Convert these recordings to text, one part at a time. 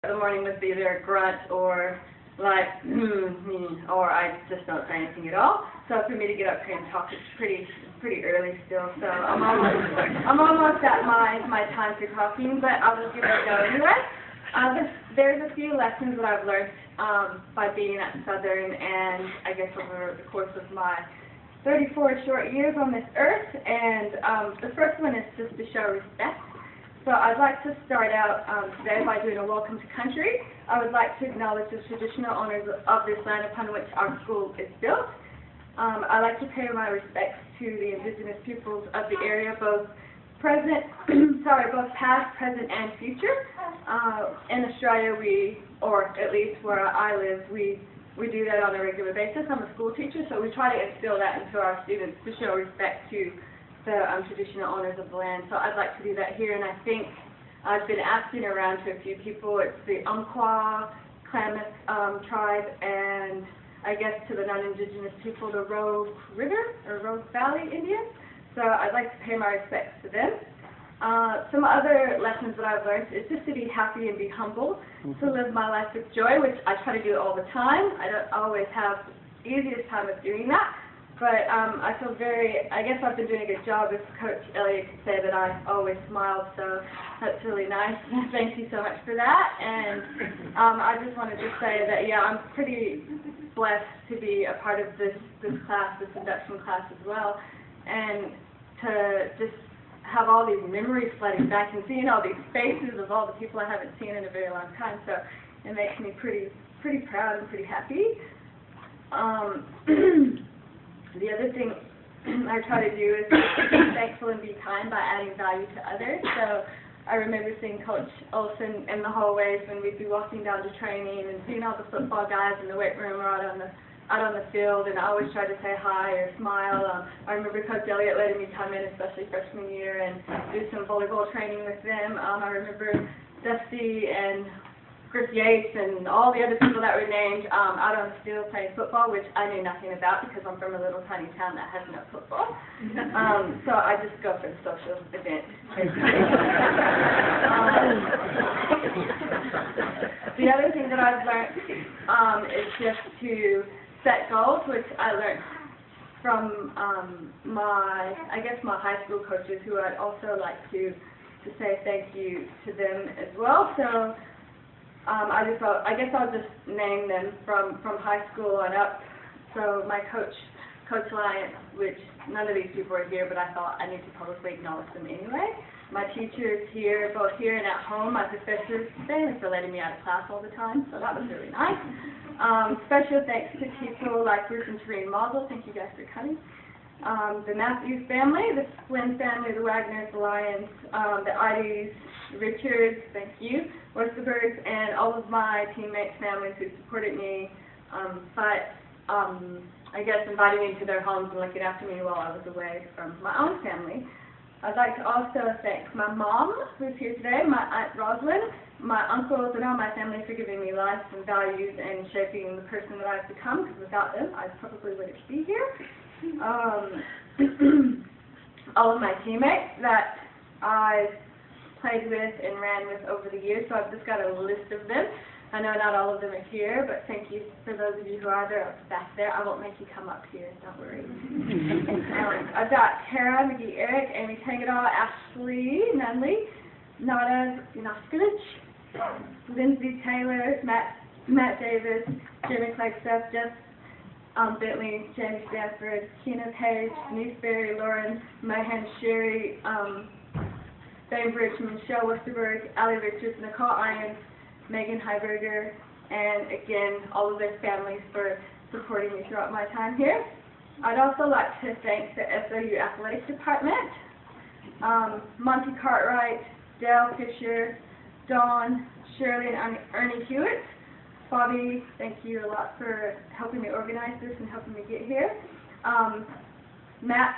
The morning with either a grunt or like, or I just don't say anything at all. So for me to get up here and talk, it's pretty early still. So I'm almost at my time for talking, but I will give it a go anyway. There's a few lessons that I've learned by being at Southern, and I guess over the course of my 34 short years on this earth. And the first one is just to show respect. So I'd like to start out today by doing a welcome to country. I would like to acknowledge the traditional owners of this land upon which our school is built. I'd like to pay my respects to the indigenous peoples of the area, both both past, present, and future. In Australia, or at least where I live, we do that on a regular basis. I'm a school teacher, so we try to instill that into our students to show respect to the traditional owners of the land. So I'd like to do that here, and I think I've been asking around to a few people. It's the Umpqua, Klamath tribe, and I guess to the non-indigenous people, the Rogue River or Rogue Valley Indians. So I'd like to pay my respects to them. Some other lessons that I've learned is just to be happy and be humble, to live my life with joy, which I try to do all the time. I don't always have the easiest time of doing that. But I feel I guess I've been doing a good job. As Coach Elliott could say that I always smiled, so that's really nice. Thank you so much for that. And I just wanted to say that, yeah, I'm pretty blessed to be a part of this class, this induction class as well, and to just have all these memories flooding back and seeing all these faces of all the people I haven't seen in a very long time. So it makes me pretty proud and pretty happy. The other thing I try to do is be thankful and be kind by adding value to others. So I remember seeing Coach Olson in the hallways when we'd be walking down to training and seeing all the football guys in the weight room or out on the field, and I always tried to say hi or smile. I remember Coach Elliott letting me come in, especially freshman year, and do some volleyball training with them. I remember Dusty and Chris Yates and all the other people that were named out on the field playing football, which I knew nothing about because I'm from a little tiny town that has no football. So I just go for the social event. The other thing that I've learned is just to set goals, which I learned from my high school coaches, who I'd also like to say thank you to them as well. So I guess I'll just name them from high school on up. So my Coach Lyons, which none of these people are here, but I thought I need to publicly acknowledge them anyway. My teachers here, both here and at home, my professors, thanks for letting me out of class all the time, so that was really nice. Special thanks to people like Bruce and Tareen Mazel, thank you guys for coming. The Matthews family, the Flynn family, the Wagners, the Lyons, the Ides, the Richards, thank you, Westerbergs, and all of my teammates' families who supported me, I guess inviting me to their homes and looking after me while I was away from my own family. I'd like to also thank my mom, who's here today, my Aunt Rosalind, my uncles, and all my family for giving me life and values and shaping the person that I've become, because without them, I probably wouldn't be here. All of my teammates that I've played with and ran with over the years, so I've just got a list of them. I know not all of them are here, but thank you for those of you who are there back there. I won't make you come up here, don't worry. I've got Tara, McGee, Eric, Amy Tangadal, Ashley Nunley, Nada Noskevich, Lindsay Taylor, Matt Davis, Jimmy Flagstaff, Jeff Bentley, Jamie Stanford, Keena Page, Denise Berry, Lauren Mahan, Sherry, Bainbridge, Michelle Westerberg, Allie Richards, Nicole Irons, Megan Heiberger, and again, all of their families for supporting me throughout my time here. I'd also like to thank the SOU Athletics Department, Monty Cartwright, Dale Fisher, Dawn, Shirley, and Ernie Hewitt. Bobby, thank you a lot for helping me organize this and helping me get here. Matt,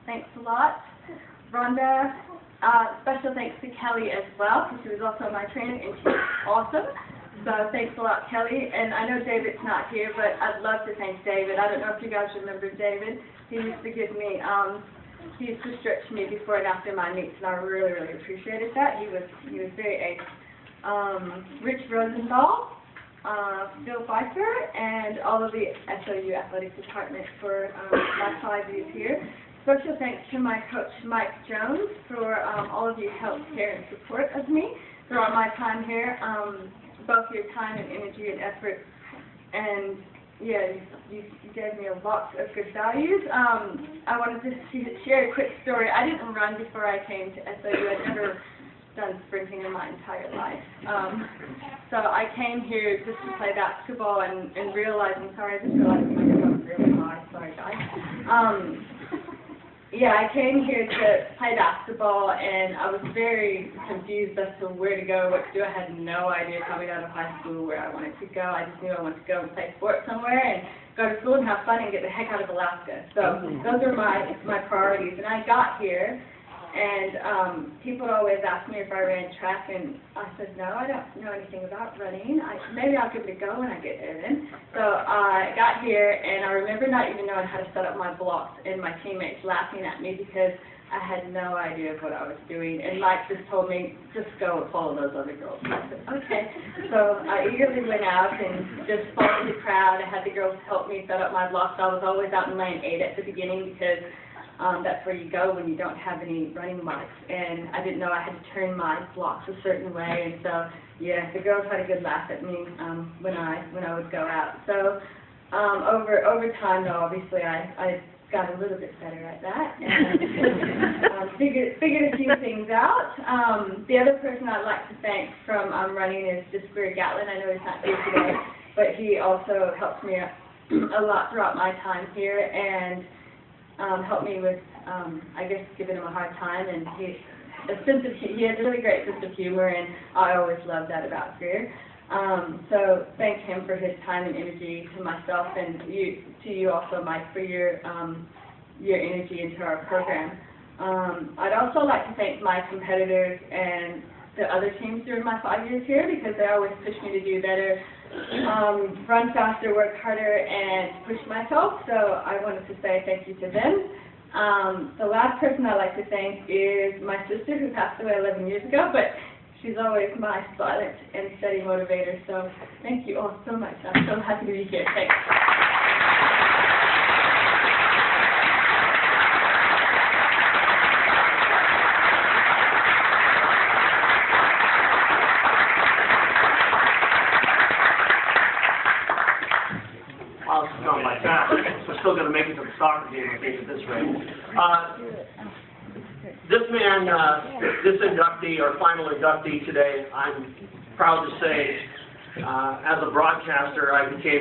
thanks a lot. Rhonda, special thanks to Kelly as well, because she was also my trainer, and she's awesome. So thanks a lot, Kelly. And I know David's not here, but I'd love to thank David. I don't know if you guys remember David. He used to give me, he used to stretch me before and after my meets, and I really, really appreciated that. He was very ace. Rich Rosenthal, Phil Pfeiffer, and all of the SOU Athletics Department for my 5 years here. Special thanks to my coach, Mike Jones, for all of your help, care, and support of me throughout my time here, both your time and energy and effort. And yeah, you gave me a lot of good values. I wanted to share a quick story. I didn't run before I came to SOU. I'd never done sprinting in my entire life. So I came here just to play basketball and realized, I'm sorry, I just realized my microphone's really high. Sorry, guys. Yeah, I came here to play basketball, and I was very confused as to where to go, what to do. I had no idea coming out of high school where I wanted to go. I just knew I wanted to go and play sports somewhere and go to school and have fun and get the heck out of Alaska. So those are my priorities. And I got here, and people would always ask me if I ran track, and I said, no, I don't know anything about running. Maybe I'll give it a go when I get there then. So I got here, and I remember not even knowing how to set up my blocks, and my teammates laughing at me because I had no idea of what I was doing. And Mike just told me, just go and follow those other girls. And I said, okay. So I eagerly went out and just followed the crowd. I had the girls help me set up my blocks. I was always out in lane 8 at the beginning because that's where you go when you don't have any running marks. And I didn't know I had to turn my blocks a certain way. And so, yeah, the girls had a good laugh at me when I would go out. So over time, though, obviously, I got a little bit better at that and figured a few things out. The other person I'd like to thank from running is just Greer Gatlin. I know he's not here today, but he also helped me a lot throughout my time here and helped me with, I guess, giving him a hard time. And he has a really great sense of humor, and I always love that about Greer. So thank him for his time and energy, to myself and to you also, Mike, for your energy into our program. I'd also like to thank my competitors and the other teams during my 5 years here because they always push me to do better, run faster, work harder, and push myself. So I wanted to say thank you to them. The last person I'd like to thank is my sister, who passed away 11 years ago, but she's always my silent and steady motivator. So thank you all so much. I'm so happy to be here. Thanks. Wow, this is going by fast. We're still going to make it to the soccer game, I think, at this rate. This man, this inductee, or final inductee today, I'm proud to say, as a broadcaster, I became